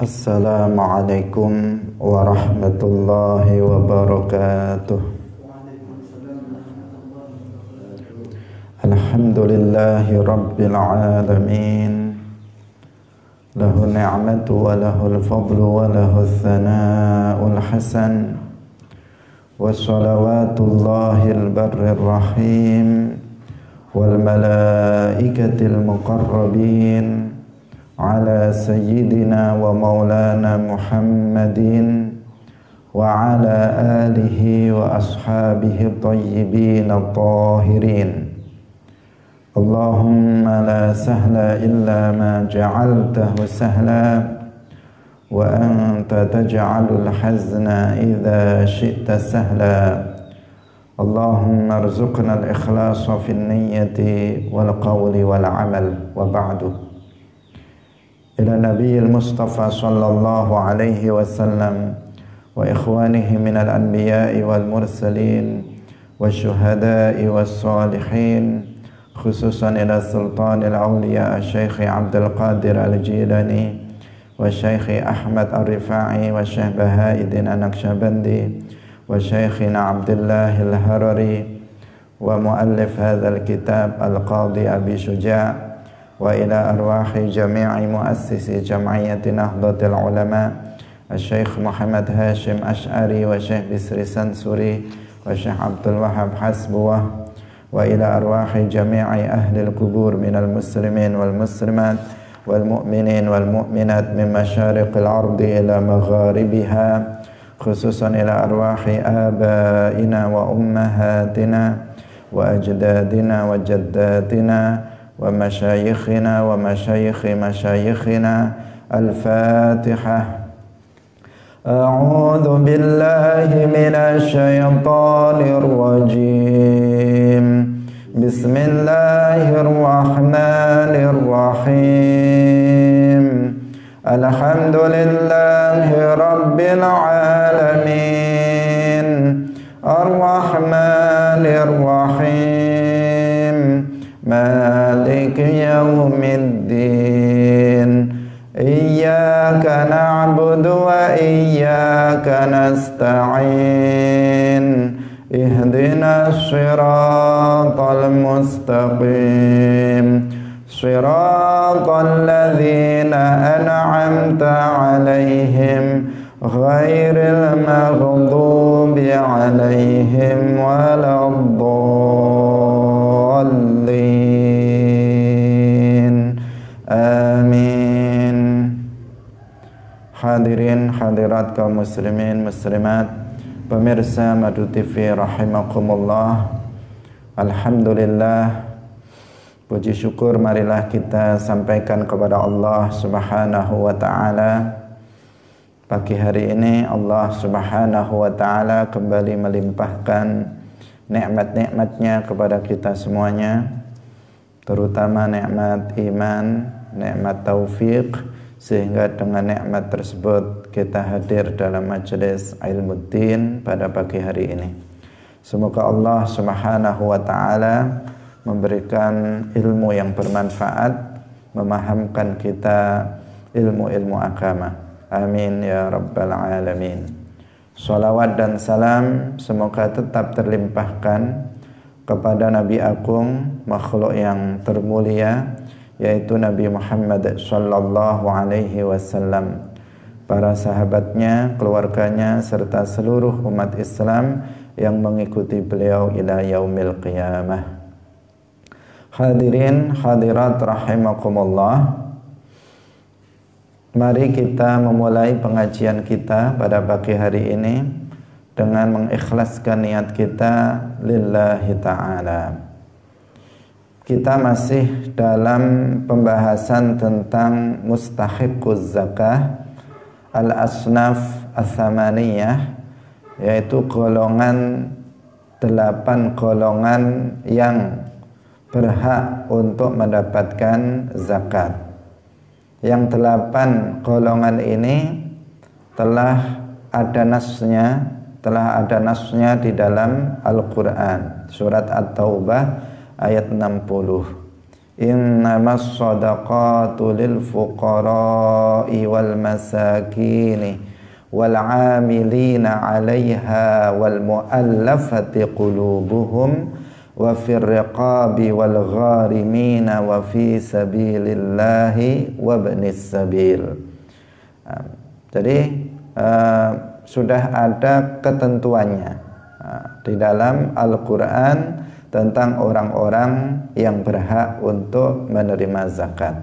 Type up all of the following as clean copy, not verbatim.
Assalamualaikum warahmatullahi wabarakatuh. Alhamdulillahi rabbil alamin. Lahu ni'matu wa lahul fadlu wa lahul thana'ul hasan. Wa salawatullahil barrir rahim wal malaikatil muqarrabin ala sayyidina wa maulana Muhammadin wa ala alihi wa ashabihi tayyibin at-tahirin. Allahumma la sahla illa ma ja'altahu sahla wa anta taj'alul hazna idha syi'ta sahla. Allahumma arzuqna al-ikhlasa fin niyyati wal qawli wal amal wa ba'du. Ila nabiyil mustafa sallallahu alaihi wasallam wa ikhwanihi minal anbiya'i wal mursalin wa syuhada'i was salihin, khususan ila sultanil awliya Syekh Abdul Qadir al-Jilani wa Syekh Ahmad ar-Rifa'i wa Syekh Baha'iddin an-Naqsyabandi wa Syekhina Abdullah al-Harari wa muallif hadzal kitab al-Qadhi Abi Syuja' wa ila arwahi jami'i muassisi jam'iyyati Nahdlatul Ulama Syekh Muhammad Hashim Ash'ari wa Syekh Bisri Sansuri wa Syekh Abdul Wahab Hasbuwah wa ila arwahi jami'i ahli al-qubur minal muslimin wal muslimat wal mu'minin wal mu'minat min masyariqil ardi ila magharibiha, khususan ila arwahi abaina wa ummahatina wa ajdadina wa jaddatina wa masyayikhina wa masyayikhi masyayikhina. Al-Fatihah. A'udzu billahi minasy syaithanir rajim. Bismillahirrahmanirrahim. Alhamdulillahi rabbil alamin. Ar-Rahmanir Rahim. Maliki yaumiddin. Iyyaka na'budu wa iyyaka nasta'in. Ihdinas siratal mustaqim. Siratal ladzina an'amta 'alaihim ghairil maghdubi 'alaihim waladdallin. Amin. Hadirin hadirat kaum muslimin muslimat, pemirsa Madu TV rahimakumullah. Alhamdulillah, puji syukur marilah kita sampaikan kepada Allah Subhanahu wa ta'ala. Pagi hari ini Allah Subhanahu wa ta'ala kembali melimpahkan nikmat-nikmatnya kepada kita semuanya, terutama nikmat iman, nikmat taufik, sehingga dengan nikmat tersebut kita hadir dalam majelis Ilmuddin pada pagi hari ini. Semoga Allah Subhanahu wa ta'ala memberikan ilmu yang bermanfaat, memahamkan kita ilmu-ilmu agama. Amin ya rabbal alamin. Salawat dan salam semoga tetap terlimpahkan kepada Nabi Agung, makhluk yang termulia, yaitu Nabi Muhammad sallallahu alaihi wasallam, para sahabatnya, keluarganya, serta seluruh umat Islam yang mengikuti beliau ila yaumil qiyamah. Hadirin hadirat rahimakumullah. Mari kita memulai pengajian kita pada pagi hari ini dengan mengikhlaskan niat kita lillahi ta'ala. Kita masih dalam pembahasan tentang mustahiquz zakah al-asnaf ats-tsamaniyah, yaitu golongan 8 golongan yang berhak untuk mendapatkan zakat. Yang 8 golongan ini telah ada nasnya di dalam Al-Quran, surat At-Taubah ayat 60, innamas shadaqatu lil fuqara'i wal masakini wal 'amilina 'alaiha wal mu'allafati qulubuhum wa fir riqabi wal gharimina wa fi sabilillahi wa ibnis sabil. Jadi sudah ada ketentuannya di dalam Al-Quran tentang orang-orang yang berhak untuk menerima zakat.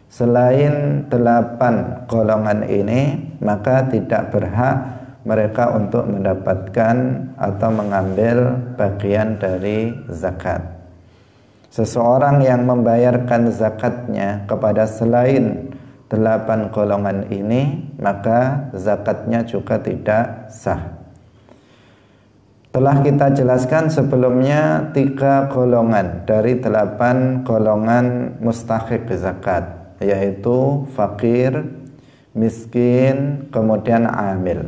Selain 8 golongan ini, maka tidak berhak mereka untuk mendapatkan atau mengambil bagian dari zakat. Seseorang yang membayarkan zakatnya kepada selain 8 golongan ini, maka zakatnya juga tidak sah. Telah kita jelaskan sebelumnya 3 golongan dari 8 golongan mustahik zakat, yaitu fakir, miskin, kemudian amil.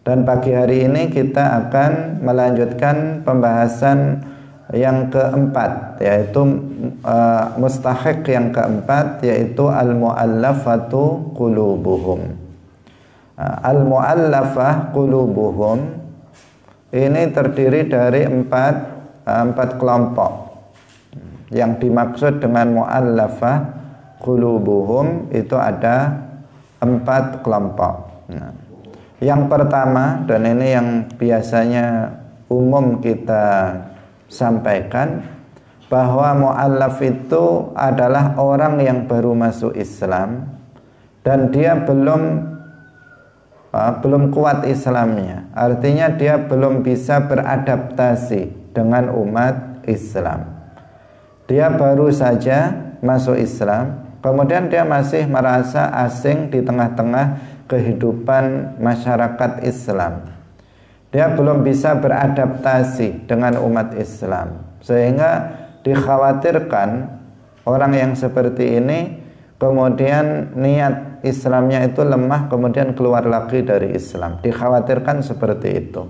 Dan pagi hari ini kita akan melanjutkan pembahasan yang keempat, yaitu mustahik yang keempat, yaitu al-mu'allafatu qulubuhum. Al-mu'allafah qulubuhum ini terdiri dari empat kelompok. Yang dimaksud dengan mu'allafah qulubuhum itu ada 4 kelompok. Yang pertama, dan ini yang biasanya umum kita sampaikan, bahwa mu'allaf itu adalah orang yang baru masuk Islam dan dia belum kuat Islamnya. Artinya dia belum bisa beradaptasi dengan umat Islam. Dia baru saja masuk Islam, kemudian dia masih merasa asing di tengah-tengah kehidupan masyarakat Islam. Dia belum bisa beradaptasi dengan umat Islam, sehingga dikhawatirkan orang yang seperti ini kemudian niat Islamnya itu lemah, kemudian keluar lagi dari Islam. Dikhawatirkan seperti itu.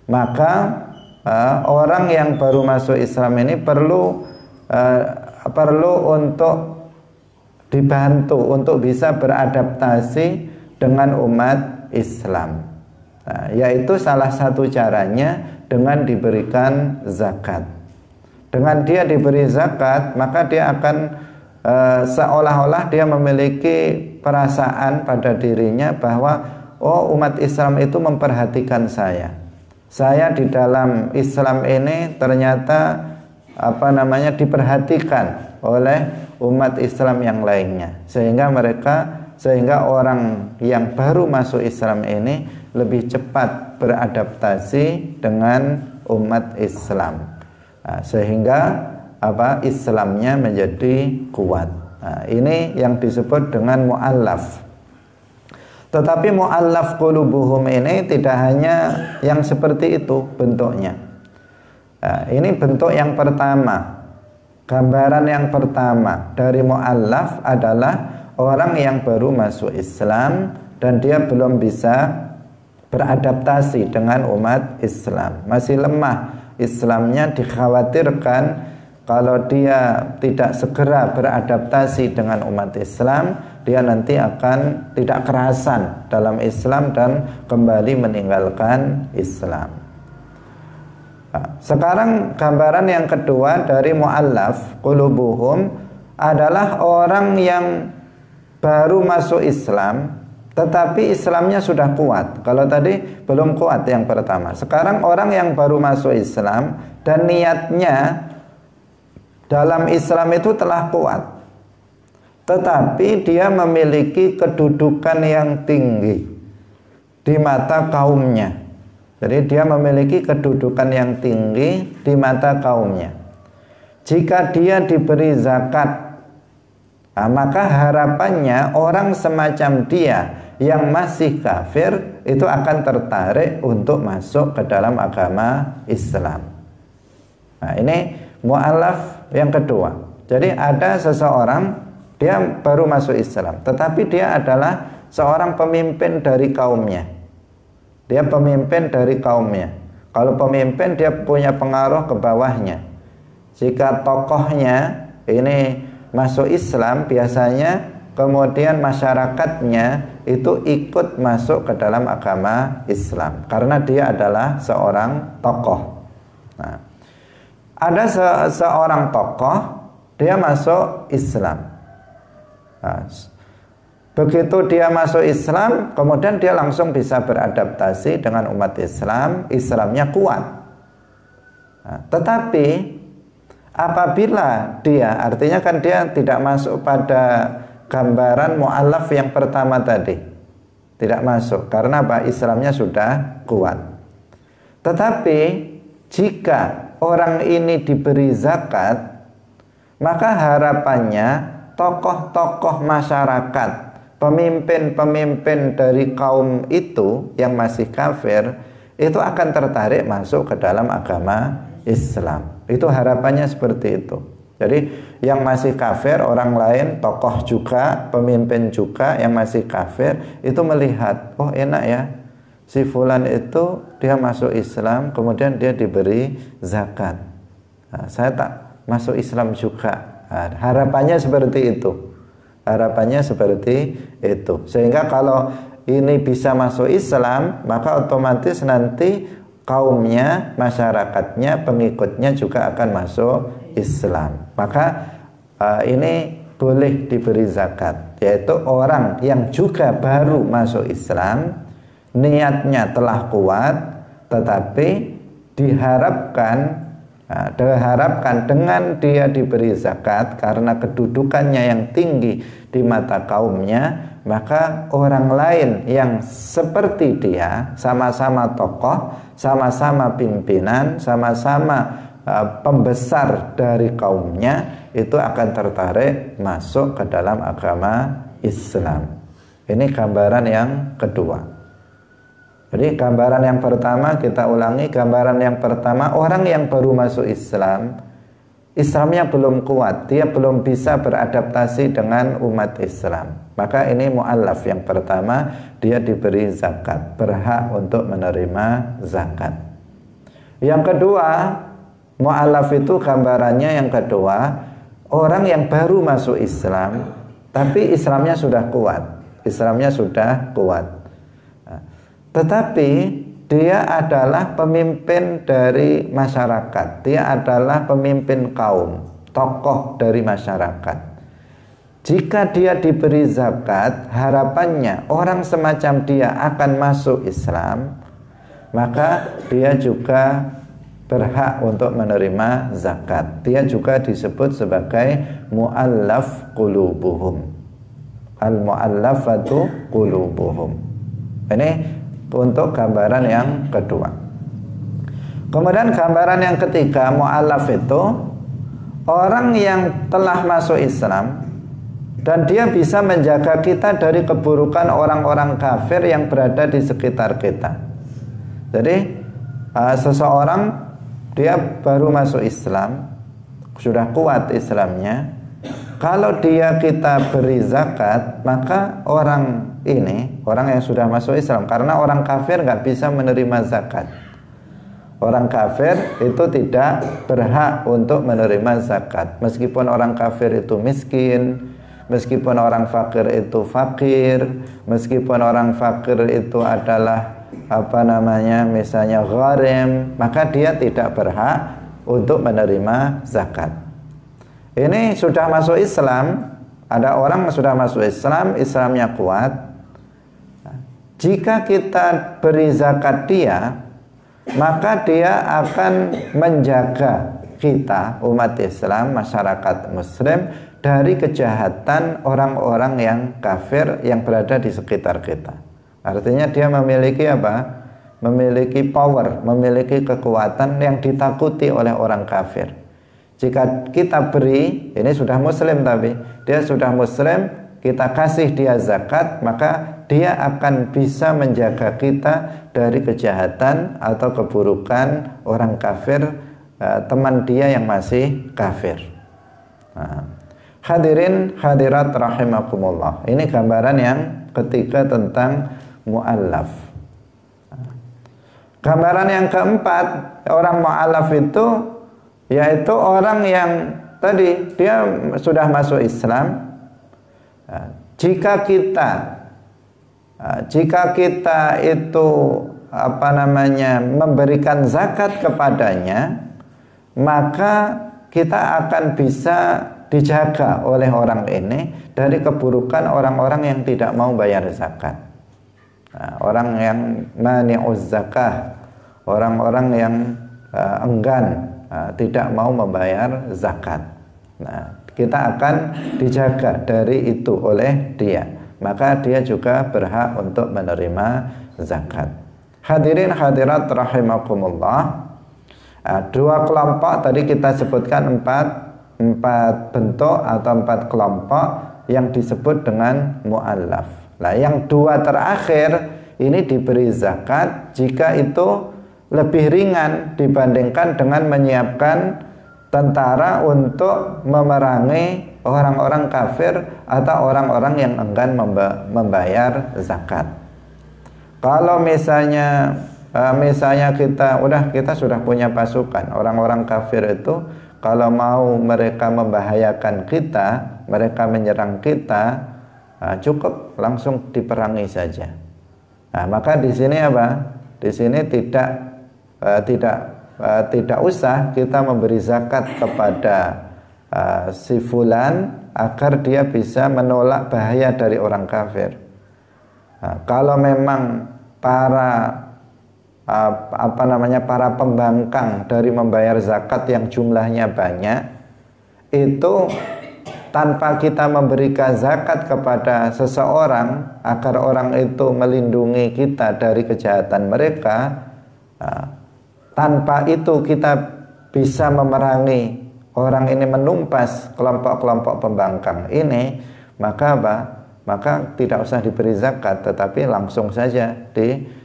Maka orang yang baru masuk Islam ini perlu untuk dibantu untuk bisa beradaptasi dengan umat Islam. Yaitu salah satu caranya dengan diberikan zakat. Dengan dia diberi zakat, maka dia akan seolah-olah dia memiliki perasaan pada dirinya bahwa umat Islam itu memperhatikan saya. Saya di dalam Islam ini ternyata diperhatikan oleh umat Islam yang lainnya, sehingga orang yang baru masuk Islam ini lebih cepat beradaptasi dengan umat Islam, sehingga Islamnya menjadi kuat. Ini yang disebut dengan mu'allaf. Tetapi mu'allaf qulubuhum ini tidak hanya yang seperti itu bentuknya. Ini bentuk yang pertama. Gambaran yang pertama dari mu'allaf adalah orang yang baru masuk Islam dan dia belum bisa beradaptasi dengan umat Islam. Masih lemah Islamnya, dikhawatirkan kalau dia tidak segera beradaptasi dengan umat Islam, dia nanti akan tidak kerasan dalam Islam dan kembali meninggalkan Islam. Sekarang gambaran yang kedua dari mu'allaf qulubuhum adalah orang yang baru masuk Islam tetapi Islamnya sudah kuat. Kalau tadi belum kuat yang pertama. Sekarang orang yang baru masuk Islam dan niatnya dalam Islam itu telah kuat, tetapi dia memiliki kedudukan yang tinggi di mata kaumnya. Jadi dia memiliki kedudukan yang tinggi di mata kaumnya. Jika dia diberi zakat, maka harapannya orang semacam dia yang masih kafir itu akan tertarik untuk masuk ke dalam agama Islam. Nah, ini mu'allaf yang kedua. Jadi ada seseorang, dia baru masuk Islam, tetapi dia adalah seorang pemimpin dari kaumnya. Dia pemimpin dari kaumnya. Kalau pemimpin, dia punya pengaruh ke bawahnya. Jika tokohnya ini masuk Islam, biasanya kemudian masyarakatnya itu ikut masuk ke dalam agama Islam karena dia adalah seorang tokoh. Nah, ada seorang tokoh, dia masuk Islam. Nah, begitu dia masuk Islam, kemudian dia langsung bisa beradaptasi dengan umat Islam, Islamnya kuat. Nah, tetapi apabila dia, artinya kan dia tidak masuk pada gambaran mu'allaf yang pertama tadi, tidak masuk karena apa? Islamnya sudah kuat. Tetapi jika orang ini diberi zakat, maka harapannya tokoh-tokoh masyarakat, pemimpin-pemimpin dari kaum itu yang masih kafir, itu akan tertarik masuk ke dalam agama Islam. Itu harapannya seperti itu. Jadi yang masih kafir, orang lain, tokoh juga, pemimpin juga yang masih kafir, itu melihat, oh enak ya, si fulan itu dia masuk Islam, kemudian dia diberi zakat. Nah, saya tak masuk Islam juga. Nah, harapannya seperti itu. Harapannya seperti itu. Sehingga kalau ini bisa masuk Islam, maka otomatis nanti kaumnya, masyarakatnya, pengikutnya juga akan masuk Islam. Maka ini boleh diberi zakat, yaitu orang yang juga baru masuk Islam, niatnya telah kuat, tetapi diharapkan dengan dia diberi zakat karena kedudukannya yang tinggi di mata kaumnya, maka orang lain yang seperti dia, sama-sama tokoh, sama-sama pimpinan, sama-sama pembesar dari kaumnya, itu akan tertarik masuk ke dalam agama Islam. Ini gambaran yang kedua. Jadi gambaran yang pertama, kita ulangi, gambaran yang pertama, orang yang baru masuk Islam, Islamnya belum kuat, dia belum bisa beradaptasi dengan umat Islam, maka ini mu'allaf yang pertama, dia diberi zakat, berhak untuk menerima zakat. Yang kedua, mu'allaf itu gambarannya yang kedua, orang yang baru masuk Islam tapi Islamnya sudah kuat, Islamnya sudah kuat, tetapi dia adalah pemimpin dari masyarakat, dia adalah pemimpin kaum, tokoh dari masyarakat. Jika dia diberi zakat, harapannya orang semacam dia akan masuk Islam, maka dia juga berhak untuk menerima zakat. Dia juga disebut sebagai mu'allaf qulubuhum. Al-mu'allafatu qulubuhum. Ini untuk gambaran yang kedua. Kemudian gambaran yang ketiga, mu'allaf itu orang yang telah masuk Islam dan dia bisa menjaga kita dari keburukan orang-orang kafir yang berada di sekitar kita. Jadi seseorang dia baru masuk Islam, sudah kuat Islamnya, kalau kita beri zakat, maka orang ini, orang yang sudah masuk Islam, karena orang kafir nggak bisa menerima zakat. Orang kafir itu tidak berhak untuk menerima zakat, meskipun orang kafir itu miskin, meskipun orang fakir itu fakir, meskipun orang fakir itu adalah misalnya gharim, maka dia tidak berhak untuk menerima zakat. Ini sudah masuk Islam, ada orang yang sudah masuk Islam, Islamnya kuat. Jika kita beri zakat dia, maka dia akan menjaga kita, umat Islam, masyarakat Muslim, dari kejahatan orang-orang yang kafir yang berada di sekitar kita. Artinya dia memiliki apa? Memiliki power, memiliki kekuatan yang ditakuti oleh orang kafir. Jika kita beri, ini sudah Muslim tapi dia sudah Muslim, kita kasih dia zakat, maka dia akan bisa menjaga kita dari kejahatan atau keburukan orang kafir, teman dia yang masih kafir. Hadirin hadirat rahimakumullah. Ini gambaran yang ketiga tentang mu'allaf. Gambaran yang keempat, orang mu'allaf itu yaitu orang yang tadi dia sudah masuk Islam. Jika kita itu memberikan zakat kepadanya, maka kita akan bisa dijaga oleh orang ini dari keburukan orang-orang yang tidak mau bayar zakat. Orang yang mani'uz zakah, orang-orang yang enggan tidak mau membayar zakat. Kita akan dijaga dari itu oleh dia. Maka dia juga berhak untuk menerima zakat. Hadirin hadirat rahimakumullah. Dua kelompok tadi kita sebutkan empat bentuk atau 4 kelompok yang disebut dengan mu'allaf. Nah, yang dua terakhir ini diberi zakat jika itu lebih ringan dibandingkan dengan menyiapkan tentara untuk memerangi orang-orang kafir atau orang-orang yang enggan membayar zakat. Kalau misalnya kita sudah punya pasukan, orang-orang kafir itu kalau mau mereka membahayakan kita, mereka menyerang kita, cukup langsung diperangi saja. Maka di sini apa? Di sini tidak usah kita memberi zakat kepada si fulan agar dia bisa menolak bahaya dari orang kafir. Kalau memang para pembangkang dari membayar zakat yang jumlahnya banyak, itu tanpa kita memberikan zakat kepada seseorang agar orang itu melindungi kita dari kejahatan mereka, tanpa itu kita bisa memerangi orang ini, menumpas kelompok-kelompok pembangkang ini, maka maka tidak usah diberi zakat, tetapi langsung saja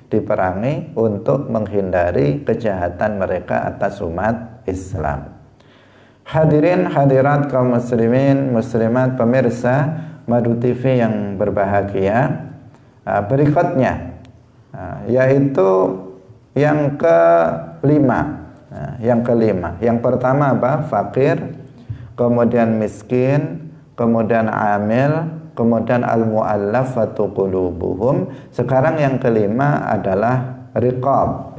diperangi untuk menghindari kejahatan mereka atas umat Islam. Hadirin hadirat kaum muslimin muslimat pemirsa Madu TV yang berbahagia, berikutnya yaitu yang kelima. Yang pertama apa? Fakir, kemudian miskin, kemudian amil, kemudian al-mu'allafatu qulubuhum. Sekarang yang kelima adalah riqab.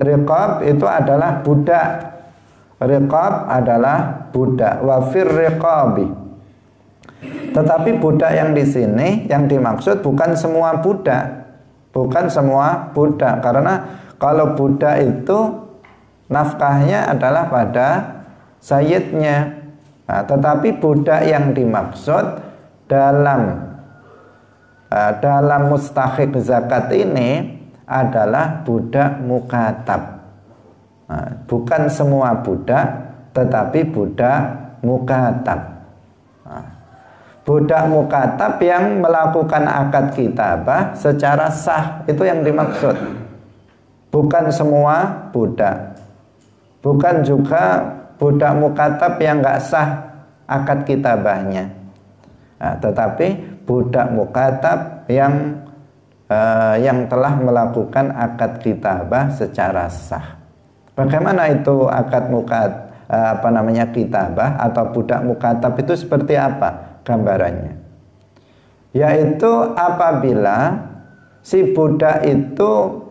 Riqab itu adalah budak. Riqab adalah budak. Wa fir riqabi. Tetapi budak yang di sini yang dimaksud bukan semua budak. Bukan semua budak, karena kalau budak itu nafkahnya adalah pada sayyidnya. Tetapi budak yang dimaksud dalam mustahik zakat ini adalah budak mukatab. Bukan semua budak, tetapi budak mukatab. Budak mukatab yang melakukan akad kitabah secara sah, itu yang dimaksud. Bukan semua budak. Bukan juga budak mukatab yang nggak sah akad kitabahnya. Tetapi budak mukatab yang telah melakukan akad kitabah secara sah. Bagaimana itu akad kitabah atau budak mukatab itu seperti apa gambarannya? Yaitu apabila si budak itu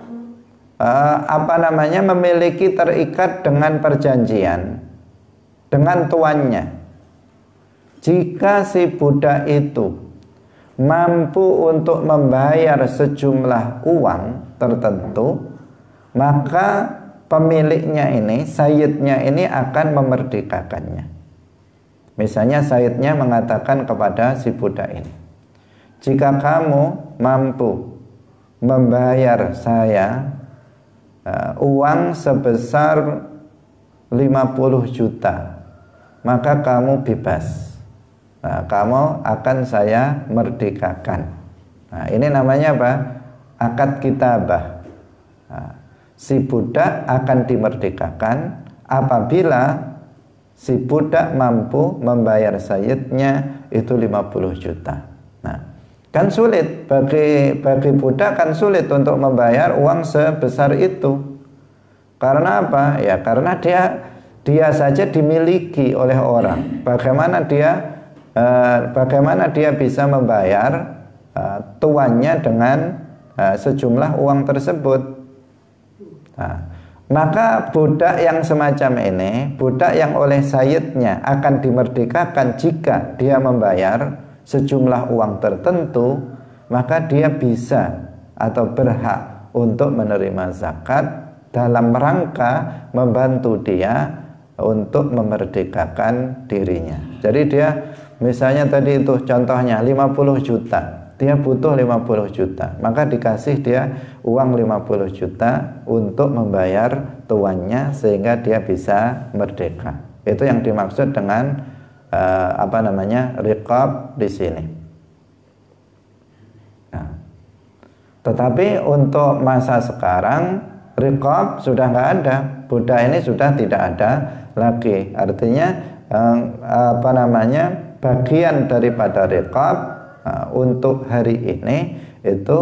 memiliki terikat dengan perjanjian dengan tuannya. Jika si budak itu mampu untuk membayar sejumlah uang tertentu, maka pemiliknya ini, sayyidnya ini akan memerdekakannya. Misalnya sayyidnya mengatakan kepada si budak ini, jika kamu mampu membayar saya uang sebesar 50 juta, maka kamu bebas. Kamu akan saya merdekakan. Ini namanya apa? Akad kitabah. Si budak akan dimerdekakan apabila si budak mampu membayar sayyidnya itu 50 juta. Kan sulit bagi budak, kan sulit untuk membayar uang sebesar itu. Karena apa? Ya karena dia dia saja dimiliki oleh orang. Bagaimana dia bisa membayar tuannya dengan sejumlah uang tersebut? Nah, maka budak yang semacam ini, budak yang oleh sayyidnya akan dimerdekakan jika dia membayar sejumlah uang tertentu, maka dia bisa atau berhak untuk menerima zakat dalam rangka membantu dia untuk memerdekakan dirinya. Jadi dia misalnya tadi itu contohnya 50 juta, dia butuh 50 juta, maka dikasih dia uang 50 juta untuk membayar tuannya sehingga dia bisa merdeka. Itu yang dimaksud dengan riqab di sini. Nah, tetapi untuk masa sekarang riqab sudah nggak ada, budak ini sudah tidak ada lagi. Artinya bagian daripada riqab untuk hari ini itu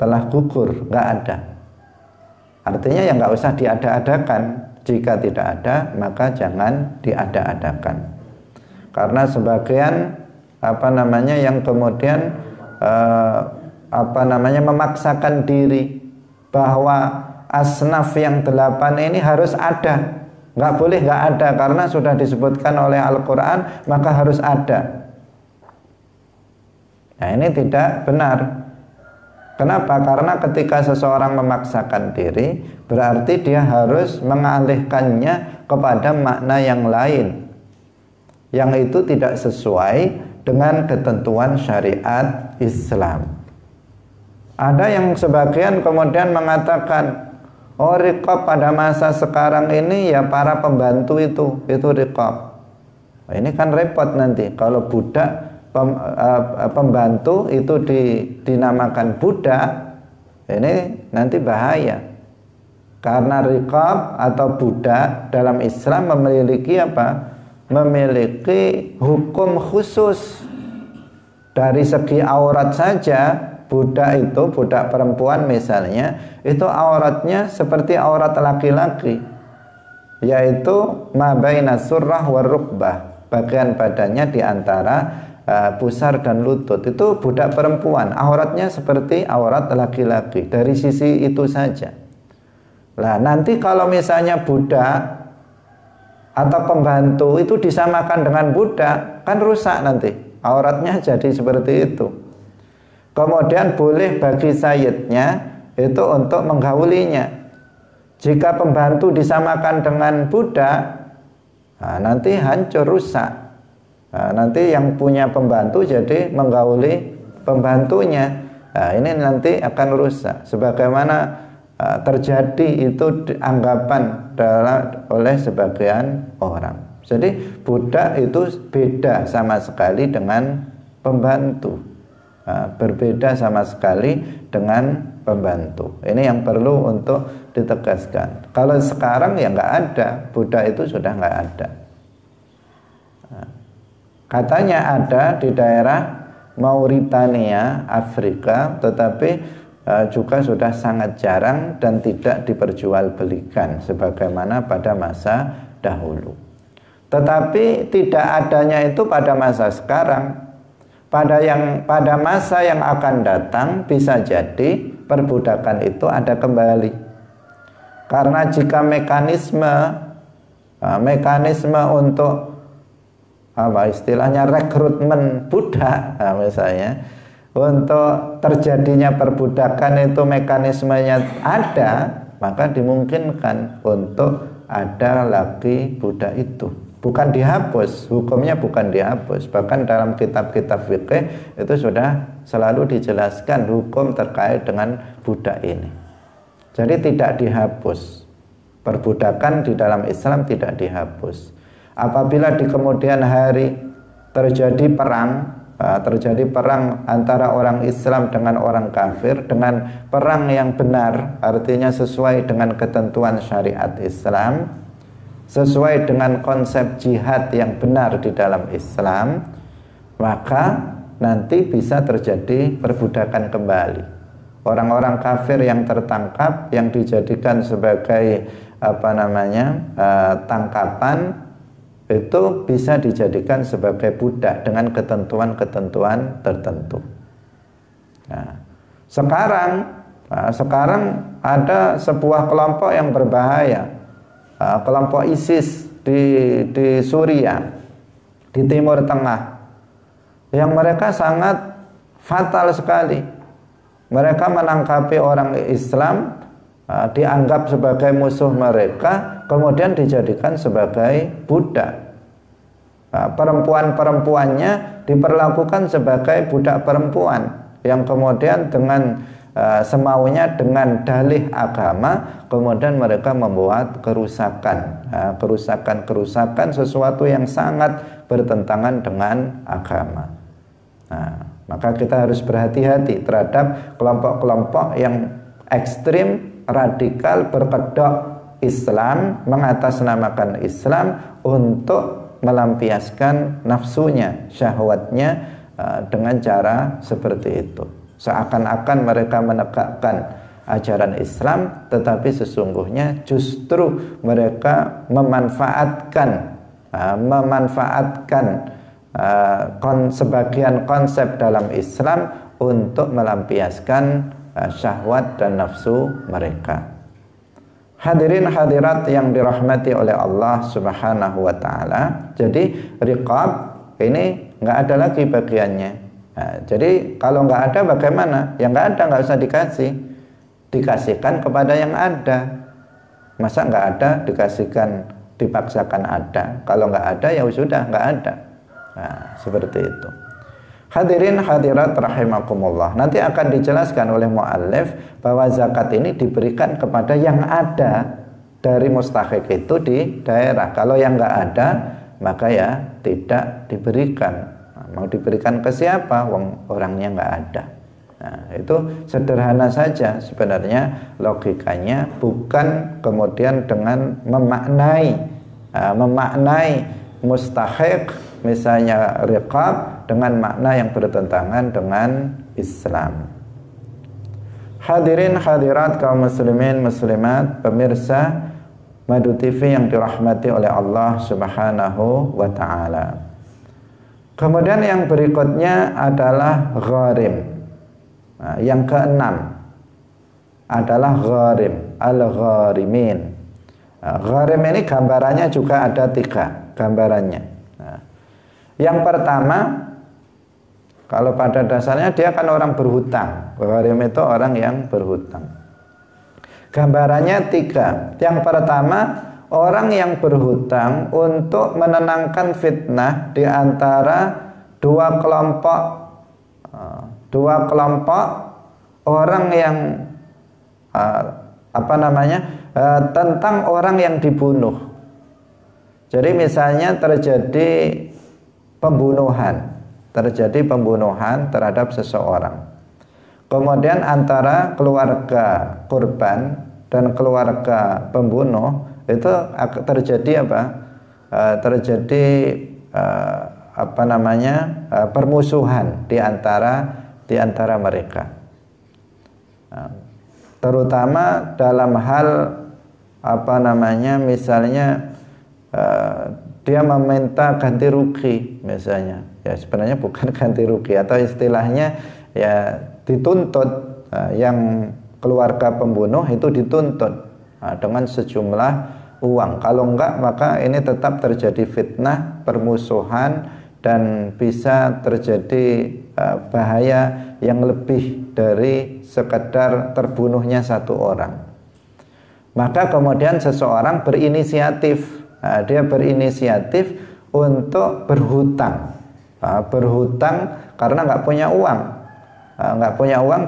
telah gugur, nggak ada. Artinya yang nggak usah diada-adakan. Jika tidak ada, maka jangan diada-adakan. Karena sebagian yang kemudian memaksakan diri bahwa asnaf yang 8 ini harus ada, nggak boleh nggak ada, karena sudah disebutkan oleh Al-Quran maka harus ada. Nah, ini tidak benar. Kenapa? Karena ketika seseorang memaksakan diri, berarti dia harus mengalihkannya kepada makna yang lain, yang itu tidak sesuai dengan ketentuan syariat Islam. Ada yang sebagian kemudian mengatakan, oh, riqab pada masa sekarang ini ya para pembantu itu riqab. Ini kan repot nanti kalau budak pembantu itu dinamakan budak, ini nanti bahaya. Karena riqab atau budak dalam Islam memiliki memiliki hukum khusus. Dari segi aurat saja, budak perempuan misalnya, itu auratnya seperti aurat laki-laki, yaitu ma baina surrah war rukbah, bagian badannya di antara pusar dan lutut. Itu budak perempuan, auratnya seperti aurat laki-laki dari sisi itu saja. Nah, nanti kalau misalnya budak atau pembantu itu disamakan dengan budak, kan rusak nanti, auratnya jadi seperti itu. Kemudian boleh bagi sayyidnya itu untuk menggaulinya. Jika pembantu disamakan dengan budak, nah, nanti hancur, rusak. Nah, nanti yang punya pembantu jadi menggauli pembantunya. Nah, ini nanti akan rusak. Sebagaimana terjadi itu anggapan oleh sebagian orang. Jadi budak itu beda sama sekali dengan pembantu. Berbeda sama sekali dengan pembantu. Ini yang perlu untuk ditegaskan. Kalau sekarang ya nggak ada, budak itu sudah nggak ada. Katanya ada di daerah Mauritania, Afrika, tetapi juga sudah sangat jarang dan tidak diperjualbelikan sebagaimana pada masa dahulu. Tetapi tidak adanya itu pada masa sekarang. Pada masa yang akan datang bisa jadi perbudakan itu ada kembali. Karena jika mekanisme untuk istilahnya rekrutmen budak, misalnya untuk terjadinya perbudakan itu mekanismenya ada, maka dimungkinkan untuk ada lagi budak itu. Bukan dihapus, hukumnya bukan dihapus. Bahkan dalam kitab-kitab fikih itu sudah selalu dijelaskan hukum terkait dengan budak ini. Jadi tidak dihapus. Perbudakan di dalam Islam tidak dihapus. Apabila di kemudian hari terjadi perang antara orang Islam dengan orang kafir, dengan perang yang benar, artinya sesuai dengan ketentuan syariat Islam, sesuai dengan konsep jihad yang benar di dalam Islam, maka nanti bisa terjadi perbudakan kembali. Orang-orang kafir yang tertangkap, yang dijadikan sebagai tangkapan itu bisa dijadikan sebagai budak dengan ketentuan-ketentuan tertentu. Nah, sekarang ada sebuah kelompok yang berbahaya, kelompok ISIS di Suriah, di Timur Tengah, yang mereka sangat fatal sekali. Mereka menangkapi orang Islam, dianggap sebagai musuh mereka, kemudian dijadikan sebagai budak. Perempuan-perempuannya diperlakukan sebagai budak perempuan, yang kemudian dengan semaunya, dengan dalih agama, kemudian mereka membuat kerusakan sesuatu yang sangat bertentangan dengan agama. Maka kita harus berhati-hati terhadap kelompok-kelompok yang ekstrim, radikal, berkedok Islam, mengatasnamakan Islam untuk melampiaskan nafsunya, syahwatnya dengan cara seperti itu. Seakan-akan mereka menegakkan ajaran Islam, tetapi sesungguhnya justru mereka memanfaatkan sebagian konsep dalam Islam untuk melampiaskan syahwat dan nafsu mereka. Hadirin hadirat yang dirahmati oleh Allah Subhanahu wa taala. Jadi riqab ini nggak ada lagi bagiannya. Jadi kalau nggak ada bagaimana? Yang nggak ada nggak usah dikasihkan kepada yang ada. Masa nggak ada dipaksakan ada? Kalau nggak ada ya sudah nggak ada. Seperti itu. Hadirin hadirat rahimakumullah. Nanti akan dijelaskan oleh muallif bahwa zakat ini diberikan kepada yang ada dari mustahik itu di daerah. Kalau yang nggak ada, maka ya tidak diberikan. Mau diberikan ke siapa? Orangnya nggak ada. Itu sederhana saja sebenarnya logikanya, bukan kemudian dengan memaknai mustahik misalnya riqab dengan makna yang bertentangan dengan Islam. Hadirin hadirat kaum muslimin muslimat, pemirsa Madu TV yang dirahmati oleh Allah Subhanahu wa taala. Kemudian yang berikutnya adalah gharim. Yang keenam adalah gharim, al-gharimin. Gharim ini gambarannya juga ada 3 gambarannya. Yang pertama, kalau pada dasarnya dia kan orang berhutang. Gharim itu orang yang berhutang. Gambarannya 3. Yang pertama, orang yang berhutang untuk menenangkan fitnah di antara dua kelompok orang yang tentang orang yang dibunuh. Jadi misalnya terjadi pembunuhan terhadap seseorang. Kemudian antara keluarga korban dan keluarga pembunuh itu terjadi permusuhan di antara mereka. Terutama dalam hal misalnya dia meminta ganti rugi misalnya, ya sebenarnya bukan ganti rugi, atau istilahnya ya dituntut, yang keluarga pembunuh itu dituntut dengan sejumlah uang. Kalau enggak, maka ini tetap terjadi fitnah, permusuhan, dan bisa terjadi bahaya yang lebih dari sekedar terbunuhnya satu orang. Maka kemudian seseorang berinisiatif, dia berinisiatif untuk berhutang. Berhutang karena nggak punya uang,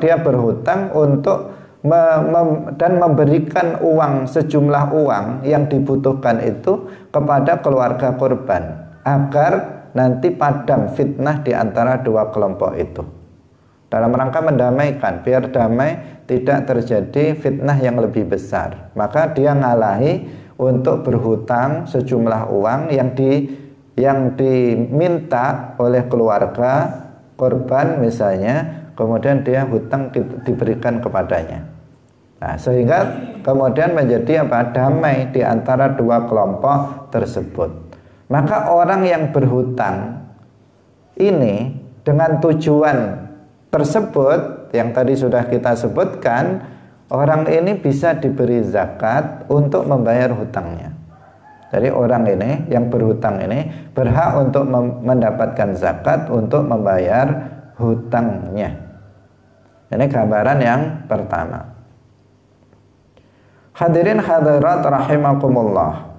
dia berhutang untuk dan memberikan uang, sejumlah uang yang dibutuhkan itu kepada keluarga korban, agar nanti padam fitnah di antara dua kelompok itu, dalam rangka mendamaikan, biar damai, tidak terjadi fitnah yang lebih besar. Maka dia ngalahi untuk berhutang sejumlah uang yang diminta oleh keluarga korban misalnya, kemudian dia hutang diberikan kepadanya. Nah, sehingga kemudian menjadi apa? Damai di antara dua kelompok tersebut. Maka orang yang berhutang ini dengan tujuan tersebut yang tadi sudah kita sebutkan, orang ini bisa diberi zakat untuk membayar hutangnya. Jadi orang ini yang berhutang ini berhak untuk mendapatkan zakat untuk membayar hutangnya. Ini gambaran yang pertama. Hadirin hadirat rahimakumullah.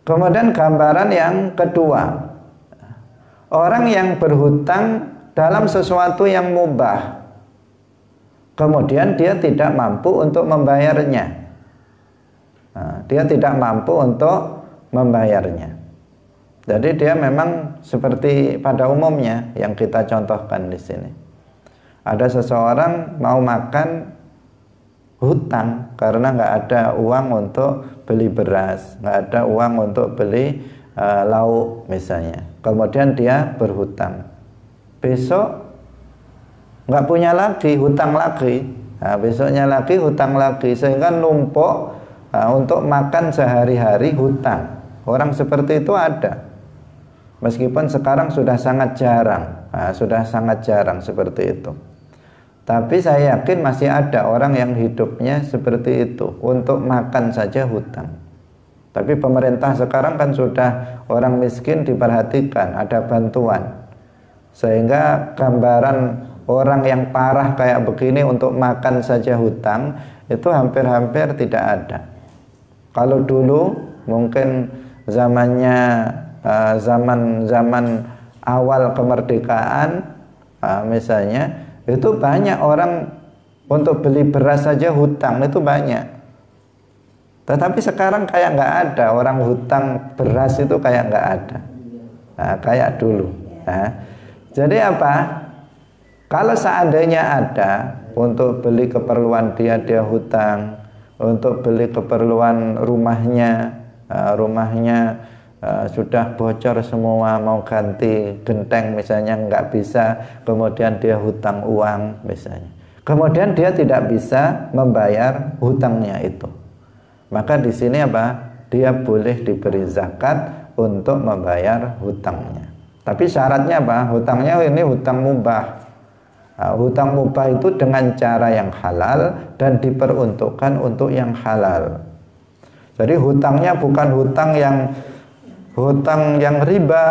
Kemudian gambaran yang kedua, orang yang berhutang dalam sesuatu yang mubah, kemudian dia tidak mampu untuk membayarnya. Dia tidak mampu untuk membayarnya. Jadi dia memang seperti pada umumnya yang kita contohkan di sini. Ada seseorang mau makan, hutang karena nggak ada uang untuk beli beras, nggak ada uang untuk beli lauk misalnya. Kemudian dia berhutang. Besok nggak punya lagi, hutang lagi. Besoknya lagi hutang lagi, sehingga numpuk untuk makan sehari-hari hutang. Orang seperti itu ada. Meskipun sekarang sudah sangat jarang, sudah sangat jarang seperti itu. Tapi saya yakin masih ada orang yang hidupnya seperti itu, untuk makan saja hutang. Tapi pemerintah sekarang kan sudah orang miskin diperhatikan, ada bantuan. Sehingga gambaran orang yang parah kayak begini untuk makan saja hutang itu hampir-hampir tidak ada. Kalau dulu mungkin zamannya zaman awal kemerdekaan misalnya, itu banyak orang untuk beli beras saja hutang, itu banyak. Tetapi sekarang kayak nggak ada orang hutang beras, itu kayak nggak ada, kayak dulu. Jadi apa? Kalau seandainya ada untuk beli keperluan dia hutang, untuk beli keperluan rumahnya sudah bocor semua, mau ganti genteng misalnya nggak bisa, kemudian dia hutang uang misalnya, kemudian dia tidak bisa membayar hutangnya itu, maka di sini apa? Dia boleh diberi zakat untuk membayar hutangnya. Tapi syaratnya apa? Hutangnya ini hutang mubah. Hutang mubah itu dengan cara yang halal dan diperuntukkan untuk yang halal. Jadi hutangnya bukan hutang yang riba,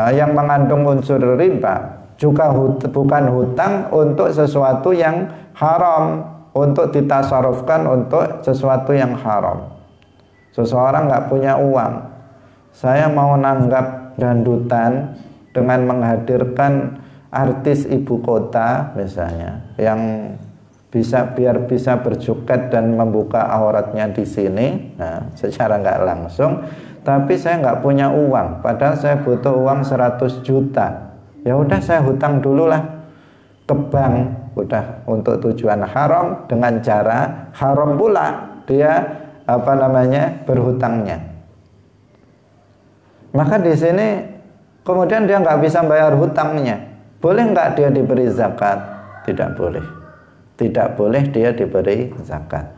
yang mengandung unsur riba, juga bukan hutang untuk sesuatu yang haram, untuk ditasarufkan untuk sesuatu yang haram. Seseorang nggak punya uang, saya mau nanggap dandutan dengan menghadirkan artis ibu kota misalnya, yang biar bisa berjoget dan membuka auratnya di sini, secara nggak langsung. Tapi saya nggak punya uang, padahal saya butuh uang 100 juta. Ya udah, saya hutang dulu lah ke bank, udah untuk tujuan haram, dengan cara haram pula dia berhutangnya. Maka di sini kemudian dia nggak bisa bayar hutangnya. Boleh nggak dia diberi zakat? Tidak boleh. Tidak boleh dia diberi zakat.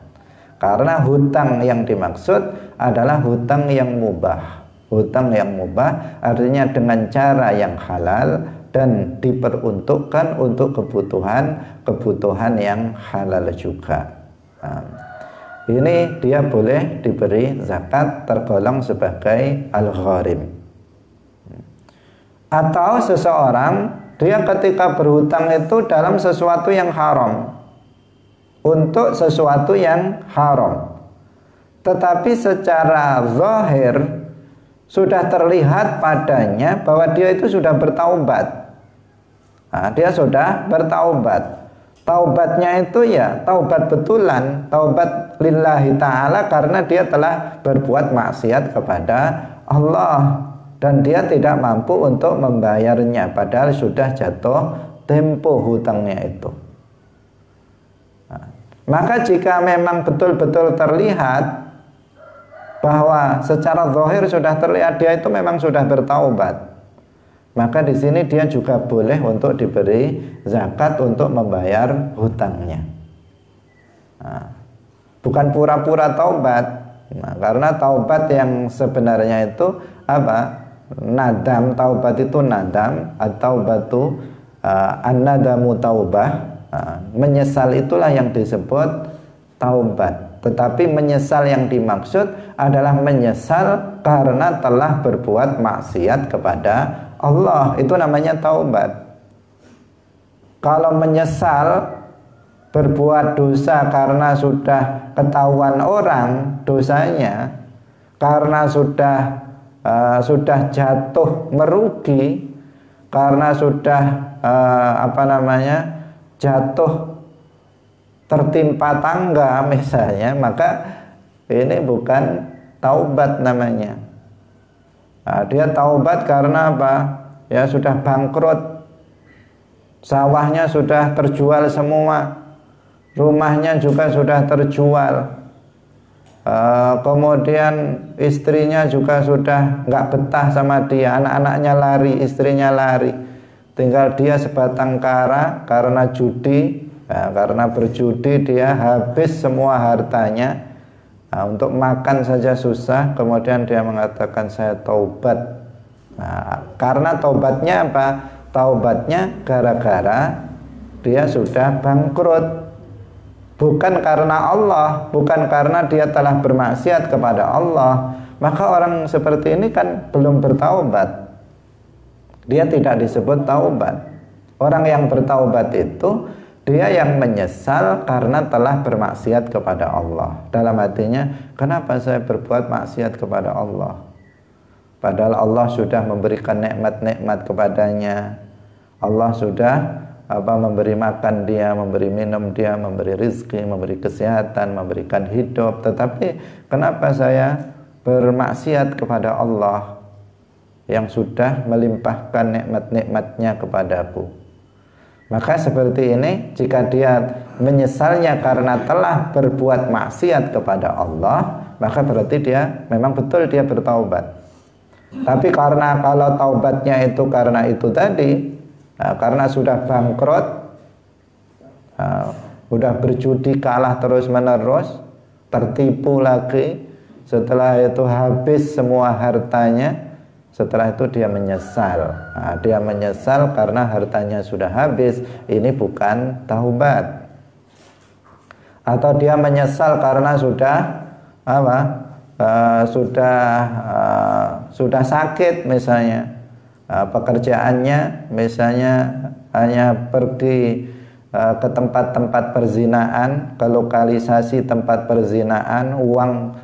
Karena hutang yang dimaksud adalah hutang yang mubah. Hutang yang mubah artinya dengan cara yang halal dan diperuntukkan untuk kebutuhan yang halal juga. Ini dia boleh diberi zakat, tergolong sebagai al-gharim. Atau seseorang dia ketika berhutang itu dalam sesuatu yang haram, untuk sesuatu yang haram, tetapi secara zahir sudah terlihat padanya bahwa dia itu sudah bertaubat. Dia sudah bertaubat. Taubatnya itu ya taubat betulan, taubat lillahi ta'ala, karena dia telah berbuat maksiat kepada Allah dan dia tidak mampu untuk membayarnya, padahal sudah jatuh tempo hutangnya itu. Maka jika memang betul-betul terlihat bahwa secara zahir sudah terlihat dia itu memang sudah bertaubat, maka di sini dia juga boleh untuk diberi zakat untuk membayar hutangnya. bukan pura-pura taubat. Nah, karena taubat yang sebenarnya itu apa? Nadam, taubat itu nadam, atau batu an-nadamu taubah. Menyesal itulah yang disebut taubat. Tetapi menyesal yang dimaksud adalah menyesal karena telah berbuat maksiat kepada Allah. Itu namanya taubat. Kalau menyesal berbuat dosa karena sudah ketahuan orang dosanya, karena sudah jatuh merugi, karena sudah jatuh tertimpa tangga misalnya, maka ini bukan taubat namanya. Nah, dia taubat karena apa? Ya sudah bangkrut, sawahnya sudah terjual semua, rumahnya juga sudah terjual. Kemudian istrinya juga sudah nggak betah sama dia, anak-anaknya lari, istrinya lari, tinggal dia sebatang kara karena judi. Karena berjudi dia habis semua hartanya. Untuk makan saja susah. Kemudian dia mengatakan saya taubat. Karena taubatnya apa? Taubatnya gara-gara dia sudah bangkrut. Bukan karena Allah, bukan karena dia telah bermaksiat kepada Allah. Maka orang seperti ini kan belum bertaubat. Dia tidak disebut taubat. Orang yang bertaubat itu dia yang menyesal karena telah bermaksiat kepada Allah. Dalam hatinya, kenapa saya berbuat maksiat kepada Allah? Padahal Allah sudah memberikan nikmat-nikmat kepadanya. Allah sudah memberi makan dia, memberi minum dia, memberi rizki, memberi kesehatan, memberikan hidup. Tetapi kenapa saya bermaksiat kepada Allah yang sudah melimpahkan nikmat-nikmatnya kepadaku? Maka seperti ini, jika dia menyesalnya karena telah berbuat maksiat kepada Allah, maka berarti dia memang betul dia bertaubat. Tapi karena kalau taubatnya itu karena itu tadi, karena sudah bangkrut, sudah berjudi kalah terus menerus, tertipu lagi, setelah itu habis semua hartanya, setelah itu dia menyesal. Dia menyesal karena hartanya sudah habis. Ini bukan taubat. Atau dia menyesal karena sudah sudah sakit misalnya. Pekerjaannya misalnya hanya pergi ke tempat-tempat perzinaan, ke lokalisasi tempat perzinaan, uang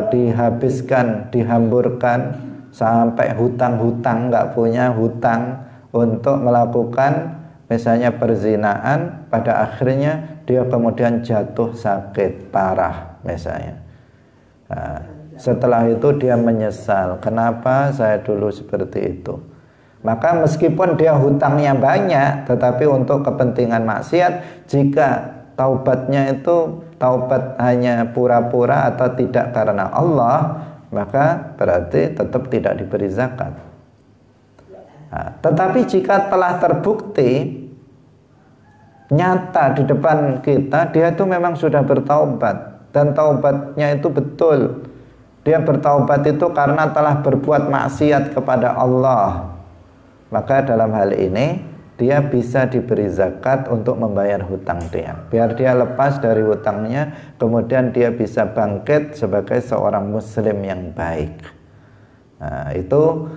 dihabiskan, dihamburkan sampai hutang-hutang, nggak punya hutang untuk melakukan misalnya perzinaan. Pada akhirnya dia kemudian jatuh sakit parah misalnya. Setelah itu dia menyesal, kenapa saya dulu seperti itu. Maka meskipun dia hutangnya banyak, tetapi untuk kepentingan maksiat, jika taubatnya itu taubat hanya pura-pura atau tidak karena Allah, maka berarti tetap tidak diberi zakat. Tetapi jika telah terbukti nyata di depan kita, dia itu memang sudah bertaubat, dan taubatnya itu betul. Dia bertaubat itu karena telah berbuat maksiat kepada Allah. Maka dalam hal ini dia bisa diberi zakat untuk membayar hutang dia, biar dia lepas dari hutangnya, kemudian dia bisa bangkit sebagai seorang muslim yang baik. Itu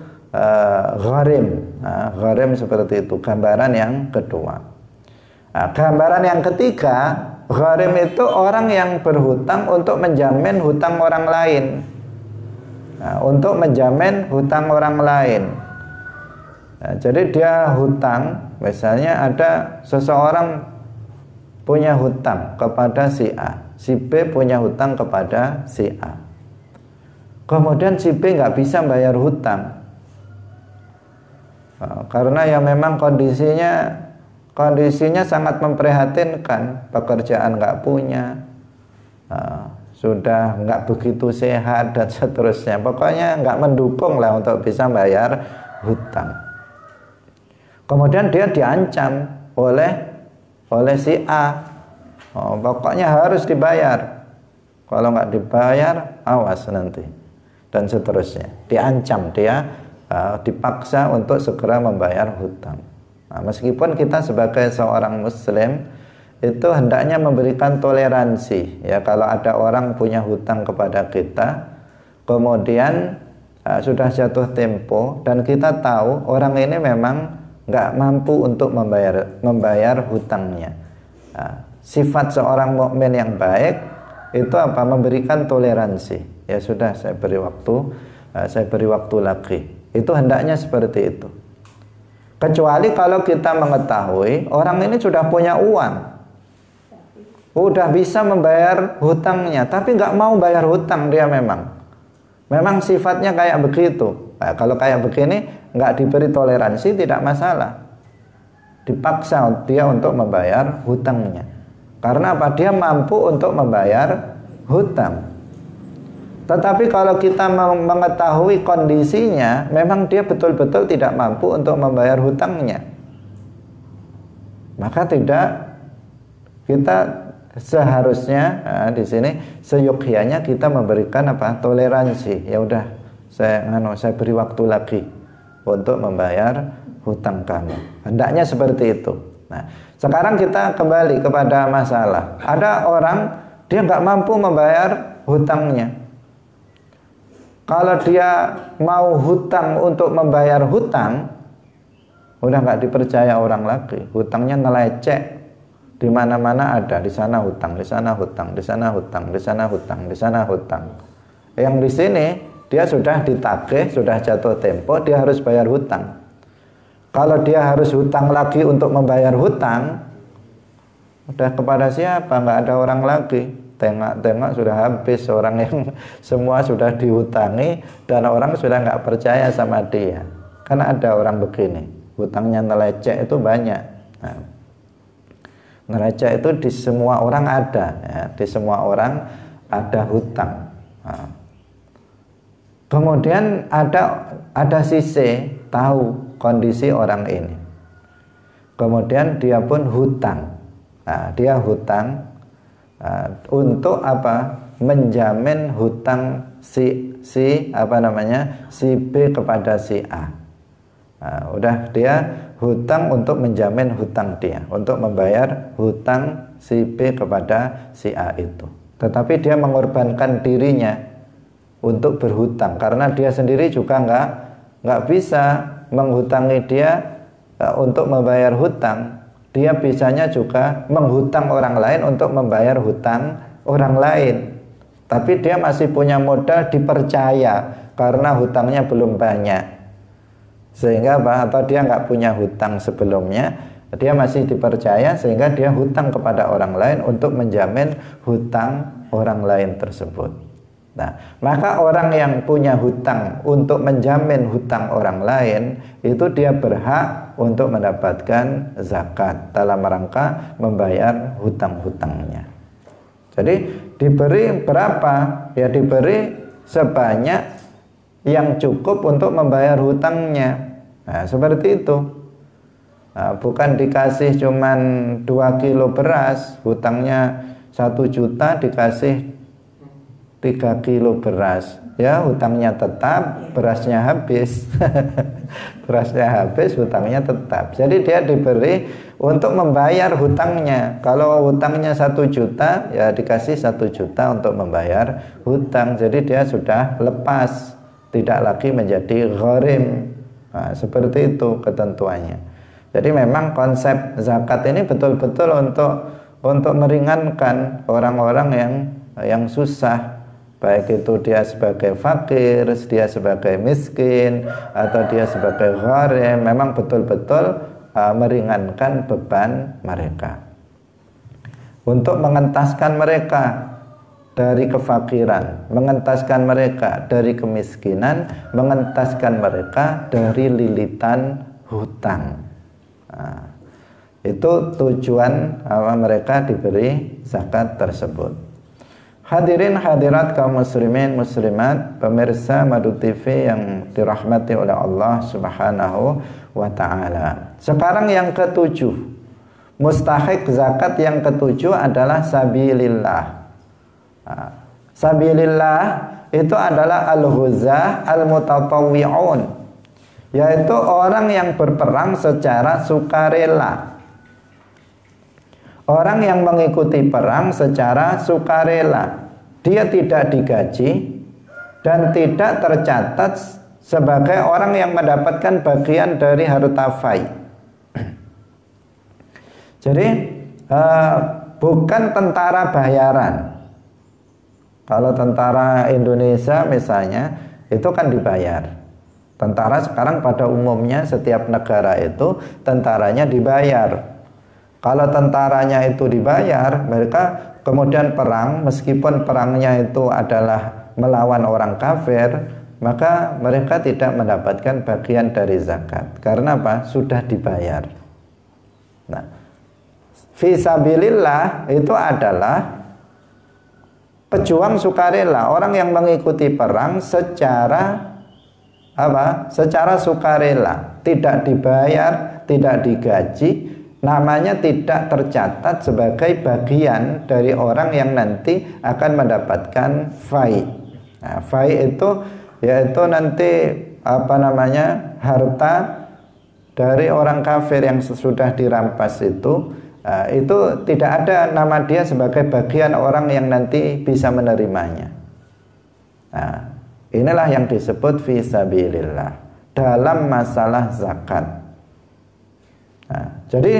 gharim. Gharim seperti itu, gambaran yang kedua. Gambaran yang ketiga, gharim itu orang yang berhutang untuk menjamin hutang orang lain. Untuk menjamin hutang orang lain. Jadi dia hutang, misalnya ada seseorang punya hutang kepada si A, si B punya hutang kepada si A. Kemudian si B nggak bisa bayar hutang, karena ya memang kondisinya sangat memprihatinkan, pekerjaan nggak punya, sudah nggak begitu sehat dan seterusnya. Pokoknya nggak mendukung lah untuk bisa bayar hutang. Kemudian dia diancam oleh si A, pokoknya harus dibayar. Kalau nggak dibayar, awas nanti. Dan seterusnya. Diancam dia, dipaksa untuk segera membayar hutang. Nah, meskipun kita sebagai seorang muslim itu hendaknya memberikan toleransi. Ya, kalau ada orang punya hutang kepada kita, kemudian sudah jatuh tempo dan kita tahu orang ini memang nggak mampu untuk membayar hutangnya. Sifat seorang mukmin yang baik itu apa? Memberikan toleransi. Ya sudah, saya beri waktu lagi. Itu hendaknya seperti itu. Kecuali kalau kita mengetahui orang ini sudah punya uang, udah bisa membayar hutangnya, tapi nggak mau bayar hutang dia memang sifatnya kayak begitu. Nah, kalau kayak begini nggak diberi toleransi tidak masalah. Dipaksa dia untuk membayar hutangnya. Karena apa? Dia mampu untuk membayar hutang. Tetapi kalau kita mengetahui kondisinya, memang dia betul-betul tidak mampu untuk membayar hutangnya, maka kita seharusnya di sini seyogyanya kita memberikan apa? Toleransi. Ya udah, saya beri waktu lagi untuk membayar hutang kamu. Hendaknya seperti itu. Nah, sekarang kita kembali kepada masalah. Ada orang dia nggak mampu membayar hutangnya. Kalau dia mau hutang untuk membayar hutang, udah nggak dipercaya orang lagi. Hutangnya ngelecek. Di mana-mana ada, di sana hutang, di sana hutang, di sana hutang, di sana hutang, di sana hutang. Yang di sini dia sudah ditagih, sudah jatuh tempo, dia harus bayar hutang. Kalau dia harus hutang lagi untuk membayar hutang, udah kepada siapa? Nggak ada orang lagi. Tengok-tengok sudah habis, orang yang semua sudah dihutangi dan orang sudah nggak percaya sama dia. Karena ada orang begini, hutangnya nelecek itu banyak. Nah, neraca itu di semua orang ada, ya, di semua orang ada hutang. Nah, kemudian ada sisi tahu kondisi orang ini. Kemudian dia pun hutang. Nah, dia hutang untuk apa? Menjamin hutang si B kepada si A. Nah, udah dia hutang untuk menjamin hutang dia, untuk membayar hutang si B kepada si A itu. Tetapi dia mengorbankan dirinya untuk berhutang karena dia sendiri juga nggak bisa menghutangi dia untuk membayar hutang. Dia bisanya juga menghutang orang lain untuk membayar hutang orang lain. Tapi dia masih punya modal dipercaya karena hutangnya belum banyak. Sehingga atau dia nggak punya hutang sebelumnya, dia masih dipercaya sehingga dia hutang kepada orang lain untuk menjamin hutang orang lain tersebut. Nah, maka orang yang punya hutang untuk menjamin hutang orang lain itu dia berhak untuk mendapatkan zakat dalam rangka membayar hutang-hutangnya. Jadi diberi berapa? Ya diberi sebanyak yang cukup untuk membayar hutangnya. Nah, seperti itu. Nah, bukan dikasih cuman 2 kilo beras, hutangnya 1 juta dikasih 3 kilo beras. Ya, hutangnya tetap, berasnya habis. Berasnya habis, hutangnya tetap. Jadi dia diberi untuk membayar hutangnya. Kalau hutangnya 1 juta, ya dikasih 1 juta untuk membayar hutang. Jadi dia sudah lepas, tidak lagi menjadi gharim. Nah, seperti itu ketentuannya. Jadi memang konsep zakat ini betul-betul untuk meringankan orang-orang yang susah, baik itu dia sebagai fakir, dia sebagai miskin, atau dia sebagai gharim. Memang betul-betul meringankan beban mereka, untuk mengentaskan mereka dari kefakiran, mengentaskan mereka dari kemiskinan, mengentaskan mereka dari lilitan hutang. Nah, itu tujuan mereka diberi zakat tersebut. Hadirin hadirat kaum muslimin muslimat, pemirsa Madu TV yang dirahmati oleh Allah Subhanahu wa taala. Sekarang yang ketujuh, mustahik zakat yang ketujuh adalah sabilillah. Sabilillah itu adalah al-ghuzah al-mutatawwi'un, yaitu orang yang berperang secara sukarela. Orang yang mengikuti perang secara sukarela. Dia tidak digaji dan tidak tercatat sebagai orang yang mendapatkan bagian dari harta fai. Jadi bukan tentara bayaran. Kalau tentara Indonesia misalnya itu kan dibayar. Tentara sekarang pada umumnya setiap negara itu tentaranya dibayar. Kalau tentaranya itu dibayar, mereka kemudian perang, meskipun perangnya itu adalah melawan orang kafir, maka mereka tidak mendapatkan bagian dari zakat. Karena apa? Sudah dibayar. Nah, fisabilillah itu adalah pejuang sukarela, orang yang mengikuti perang secara apa? Secara sukarela, tidak dibayar, tidak digaji, namanya tidak tercatat sebagai bagian dari orang yang nanti akan mendapatkan fai. Nah, fai itu yaitu nanti apa namanya, harta dari orang kafir yang sudah dirampas itu tidak ada nama dia sebagai bagian orang yang nanti bisa menerimanya. Nah, inilah yang disebut fisabilillah dalam masalah zakat. Nah, jadi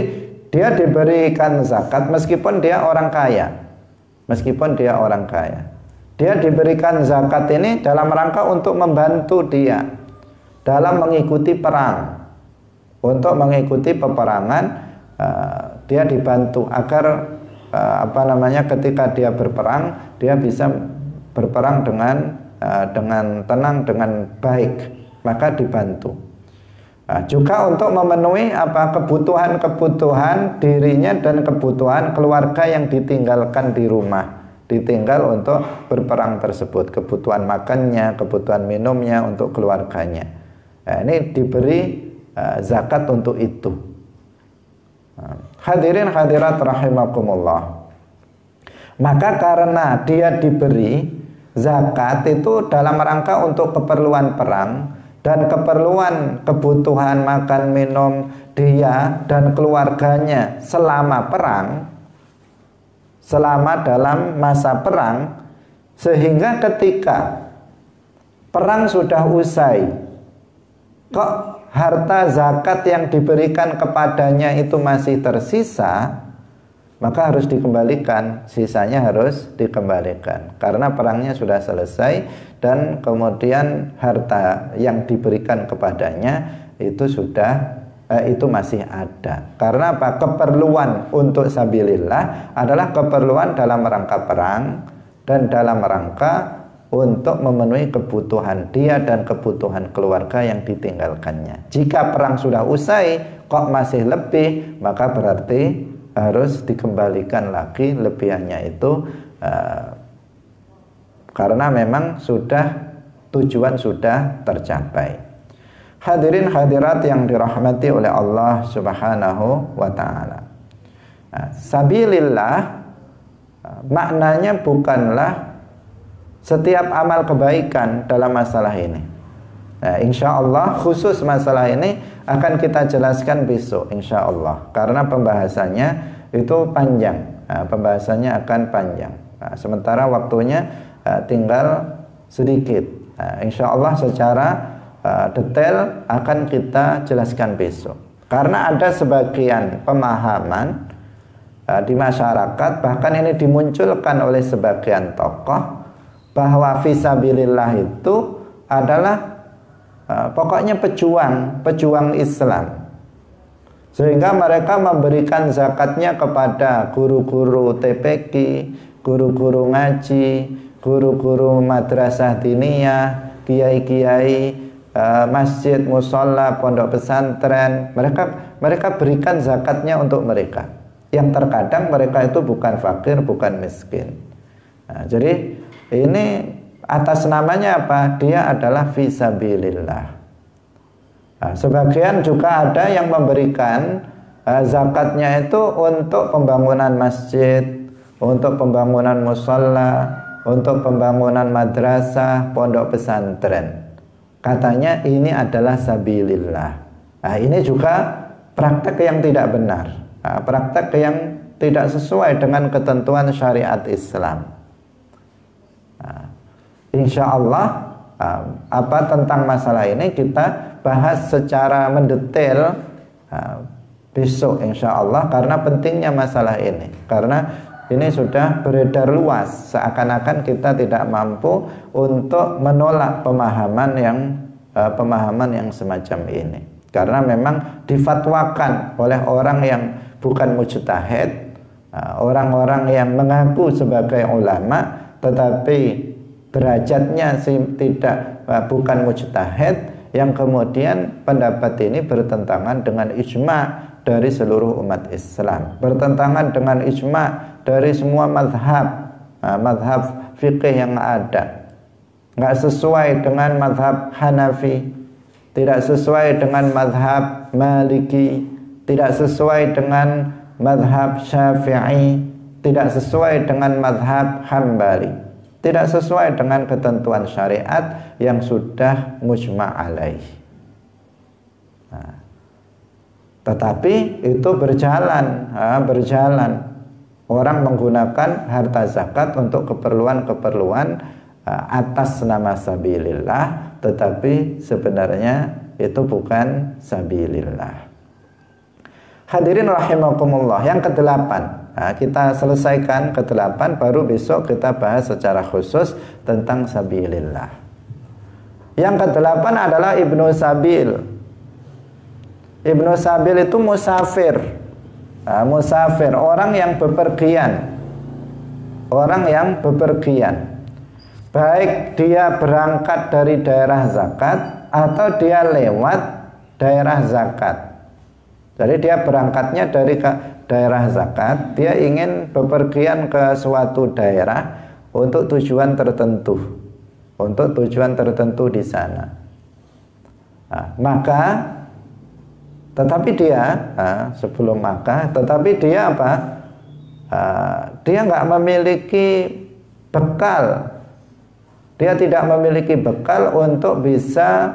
dia diberikan zakat meskipun dia orang kaya. Meskipun dia orang kaya. Dia diberikan zakat ini dalam rangka untuk membantu dia dalam mengikuti perang. Untuk mengikuti peperangan, dia dibantu agar apa namanya, ketika dia berperang, dia bisa berperang dengan tenang, dengan baik, maka dibantu. Juga untuk memenuhi apa kebutuhan dirinya dan kebutuhan keluarga yang ditinggalkan di rumah, ditinggal untuk berperang tersebut, kebutuhan makannya, kebutuhan minumnya untuk keluarganya. Nah, ini diberi zakat untuk itu. Hadirin hadirat rahimakumullah. Maka karena dia diberi zakat itu dalam rangka untuk keperluan perang dan keperluan kebutuhan makan minum dia dan keluarganya selama perang, selama dalam masa perang, sehingga ketika perang sudah usai, kok harta zakat yang diberikan kepadanya itu masih tersisa, maka harus dikembalikan, sisanya harus dikembalikan karena perangnya sudah selesai dan kemudian harta yang diberikan kepadanya itu sudah itu masih ada. Karena apa? Keperluan untuk sabilillah adalah keperluan dalam rangka perang dan dalam rangka untuk memenuhi kebutuhan dia dan kebutuhan keluarga yang ditinggalkannya. Jika perang sudah usai kok masih lebih, maka berarti harus dikembalikan lagi lebihannya itu karena memang tujuan sudah tercapai. Hadirin hadirat yang dirahmati oleh Allah Subhanahu wa taala. Sabilillah maknanya bukanlah setiap amal kebaikan dalam masalah ini. Nah, insya Allah khusus masalah ini akan kita jelaskan besok insya Allah, karena pembahasannya itu panjang. Nah, pembahasannya akan panjang. Nah, sementara waktunya tinggal sedikit. Nah, insya Allah secara detail akan kita jelaskan besok. Karena ada sebagian pemahaman di masyarakat, bahkan ini dimunculkan oleh sebagian tokoh, bahwa fisabilillah itu adalah pokoknya pejuang Islam, sehingga mereka memberikan zakatnya kepada guru-guru TPQ, guru-guru ngaji, guru-guru madrasah diniyah, kiai-kiai, masjid, musola, pondok pesantren. Mereka berikan zakatnya untuk mereka, yang terkadang mereka itu bukan fakir, bukan miskin. Nah, jadi ini atas namanya apa? Dia adalah fisabilillah. Nah, sebagian juga ada yang memberikan zakatnya itu untuk pembangunan masjid, untuk pembangunan musola, untuk pembangunan madrasah, pondok pesantren. Katanya ini adalah sabilillah. Nah, ini juga praktek yang tidak benar, praktek yang tidak sesuai dengan ketentuan syariat Islam. Insya Allah tentang masalah ini kita bahas secara mendetail besok insya Allah, karena pentingnya masalah ini, karena ini sudah beredar luas seakan-akan kita tidak mampu untuk menolak pemahaman yang semacam ini, karena memang difatwakan oleh orang yang bukan mujtahid, orang-orang yang mengaku sebagai ulama tetapi derajatnya bukan mujtahid, yang kemudian pendapat ini bertentangan dengan ijma' dari seluruh umat Islam, bertentangan dengan ijma' dari semua mazhab fikih yang ada, nggak sesuai dengan mazhab Hanafi, tidak sesuai dengan mazhab Maliki, tidak sesuai dengan mazhab Syafi'i, tidak sesuai dengan mazhab Hambali, tidak sesuai dengan ketentuan syariat yang sudah mujma' alaih. Tetapi itu berjalan. Orang menggunakan harta zakat untuk keperluan-keperluan atas nama sabilillah, tetapi sebenarnya itu bukan sabilillah. Hadirin rahimakumullah, yang ke-8. Kita selesaikan ke-8, baru besok kita bahas secara khusus tentang sabilillah. Yang ke-8 adalah Ibnu Sabil. Ibnu Sabil itu musafir. Musafir, orang yang bepergian. Baik dia berangkat dari daerah zakat atau dia lewat daerah zakat. Jadi dia berangkatnya dari daerah zakat, dia ingin bepergian ke suatu daerah untuk tujuan tertentu di sana. Tetapi dia dia nggak memiliki bekal. Dia tidak memiliki bekal untuk bisa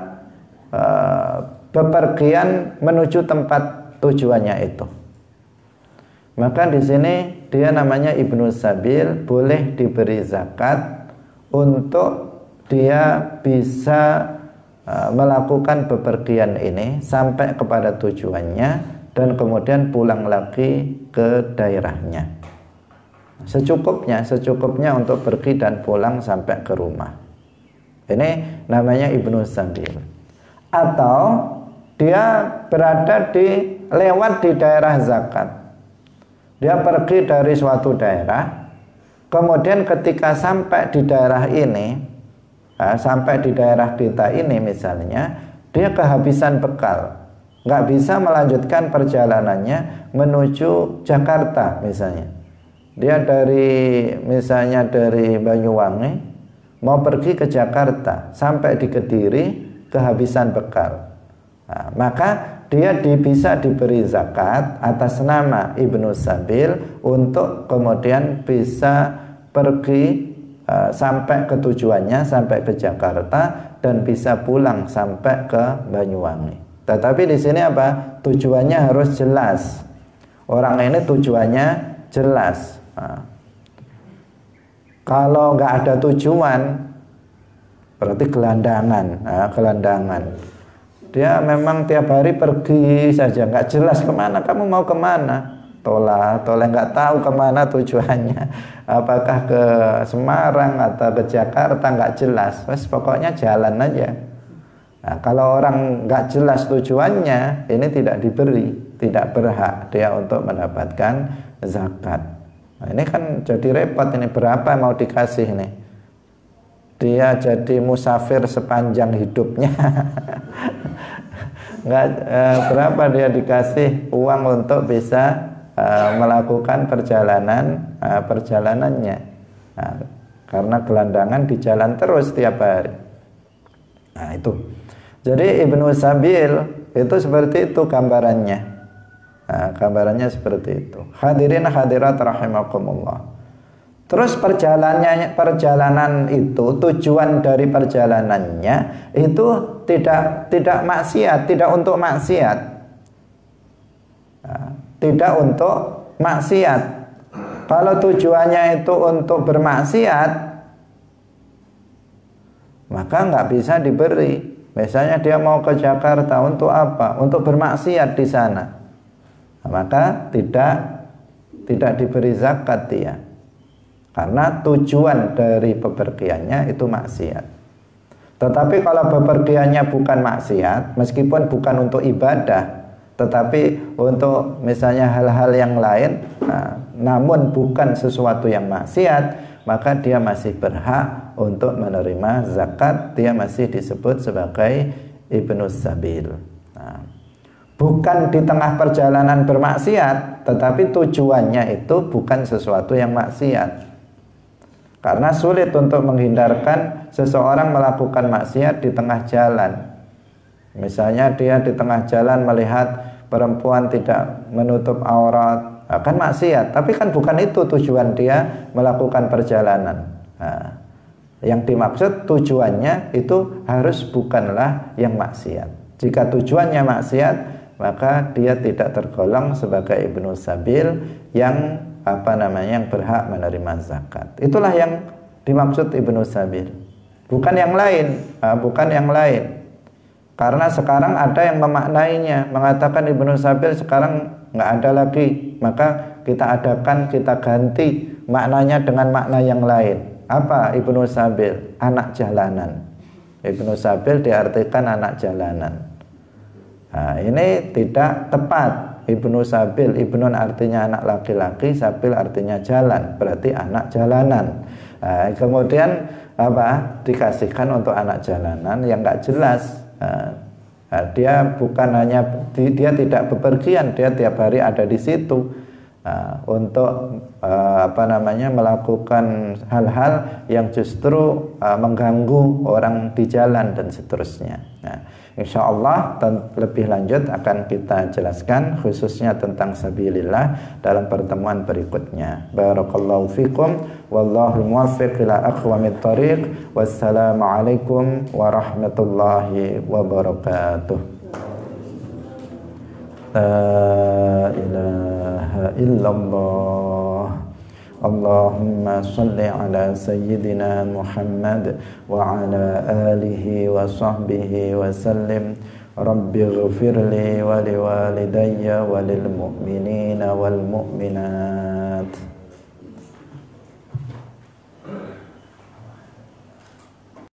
bepergian menuju tempat tujuannya itu. Maka di sini dia namanya Ibnu Sabil, boleh diberi zakat untuk dia bisa melakukan bepergian ini sampai kepada tujuannya dan kemudian pulang lagi ke daerahnya. Secukupnya untuk pergi dan pulang sampai ke rumah. Ini namanya Ibnu Sabil. Atau dia lewat di daerah zakat. Dia pergi dari suatu daerah, kemudian ketika sampai di daerah ini, sampai di daerah kita ini misalnya, dia kehabisan bekal, nggak bisa melanjutkan perjalanannya menuju Jakarta misalnya. Dia dari Banyuwangi mau pergi ke Jakarta, sampai di Kediri kehabisan bekal. Maka dia bisa diberi zakat atas nama Ibnu Sabil untuk kemudian bisa pergi sampai ke tujuannya, sampai ke Jakarta, dan bisa pulang sampai ke Banyuwangi. Tetapi di sini tujuannya harus jelas. Orang ini tujuannya jelas. Kalau nggak ada tujuan, berarti gelandangan. Dia memang tiap hari pergi saja, nggak jelas kemana. Kamu mau kemana? Toleh nggak tahu kemana tujuannya. Apakah ke Semarang atau ke Jakarta, nggak jelas. Pokoknya jalan aja. Nah, kalau orang nggak jelas tujuannya, ini tidak berhak dia untuk mendapatkan zakat. Nah, ini kan jadi repot ini, berapa mau dikasih nih? Dia jadi musafir sepanjang hidupnya. Berapa dia dikasih uang untuk bisa melakukan perjalanannya. Karena gelandangan di jalan terus tiap hari. Nah itu. Jadi Ibnu Sabil itu seperti itu gambarannya. Gambarannya seperti itu. Hadirin hadirat rahimakumullah. Terus perjalanan itu, tujuan dari perjalanannya itu tidak maksiat, tidak untuk maksiat. Nah, tidak untuk maksiat. Kalau tujuannya itu untuk bermaksiat, maka nggak bisa diberi. Misalnya dia mau ke Jakarta untuk apa? Untuk bermaksiat di sana. Nah, maka tidak diberi zakat dia. Karena tujuan dari bepergiannya itu maksiat. Tetapi kalau bepergiannya bukan maksiat, meskipun bukan untuk ibadah, tetapi untuk misalnya hal-hal yang lain, namun bukan sesuatu yang maksiat, maka dia masih berhak untuk menerima zakat. Dia masih disebut sebagai Ibnu Sabil. Bukan di tengah perjalanan bermaksiat, tetapi tujuannya itu bukan sesuatu yang maksiat. Karena sulit untuk menghindarkan seseorang melakukan maksiat di tengah jalan. Misalnya dia di tengah jalan melihat perempuan tidak menutup aurat, kan maksiat. Tapi kan bukan itu tujuan dia melakukan perjalanan. Nah, yang dimaksud tujuannya itu harus bukanlah yang maksiat. Jika tujuannya maksiat, maka dia tidak tergolong sebagai Ibnu Sabil yang yang berhak menerima zakat. Itulah yang dimaksud Ibnu Sabil, bukan yang lain, bukan yang lain. Karena sekarang ada yang memaknainya, mengatakan Ibnu Sabil sekarang nggak ada lagi, maka kita adakan, kita ganti maknanya dengan makna yang lain. Apa Ibnu Sabil? Anak jalanan. Ibnu Sabil diartikan anak jalanan. Nah, ini tidak tepat. Ibnu Sabil, Ibnun artinya anak laki-laki, Sabil artinya jalan, berarti anak jalanan. Nah, kemudian dikasihkan untuk anak jalanan yang nggak jelas. Dia bukan hanya dia tidak bepergian, dia tiap hari ada di situ untuk melakukan hal-hal yang justru mengganggu orang di jalan dan seterusnya. Nah, insya Allah lebih lanjut akan kita jelaskan khususnya tentang sabilillah dalam pertemuan berikutnya. Barakallahu fikum wallahu muwaffiq ila aqwamit thariq. Wassalamualaikum warahmatullahi wabarakatuh. La ilaha illallah. Allahumma salli ala sayyidina Muhammad wa ala alihi wa sahbihi wa sallim. Rabbi ghfirli wa liwalidayya wa lil mu'minina wal mu'minat.